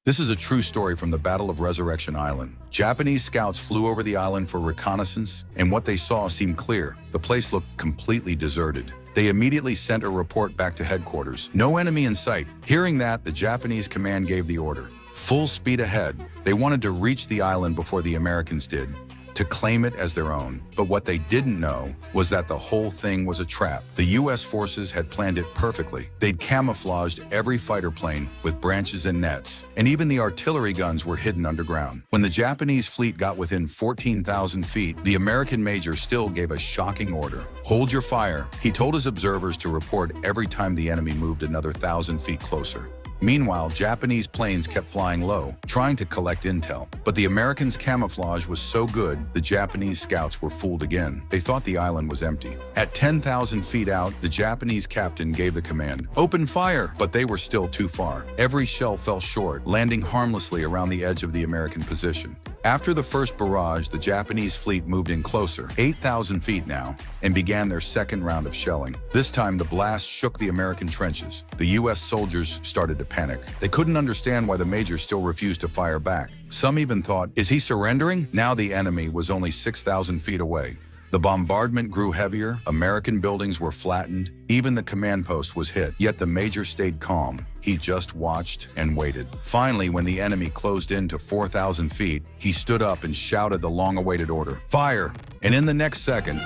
This is a true story from the Battle of Resurrection Island. Japanese scouts flew over the island for reconnaissance, and what they saw seemed clear. The place looked completely deserted. They immediately sent a report back to headquarters. No enemy in sight. Hearing that, the Japanese command gave the order. Full speed ahead. They wanted to reach the island before the Americans did, to claim it as their own. But what they didn't know was that the whole thing was a trap. The U.S. forces had planned it perfectly. They'd camouflaged every fighter plane with branches and nets, and even the artillery guns were hidden underground. When the Japanese fleet got within 14,000 feet, the American major still gave a shocking order. Hold your fire. He told his observers to report every time the enemy moved another 1,000 feet closer. Meanwhile, Japanese planes kept flying low, trying to collect intel. But the Americans' camouflage was so good, the Japanese scouts were fooled again. They thought the island was empty. At 10,000 feet out, the Japanese captain gave the command, "Open fire!" But they were still too far. Every shell fell short, landing harmlessly around the edge of the American position. After the first barrage, the Japanese fleet moved in closer, 8,000 feet now, and began their second round of shelling. This time, the blast shook the American trenches. The U.S. soldiers started to panic. They couldn't understand why the major still refused to fire back. Some even thought, is he surrendering? Now the enemy was only 6,000 feet away. The bombardment grew heavier, American buildings were flattened, even the command post was hit. Yet the major stayed calm. He just watched and waited. Finally, when the enemy closed in to 4,000 feet, he stood up and shouted the long-awaited order, "Fire!" And in the next second,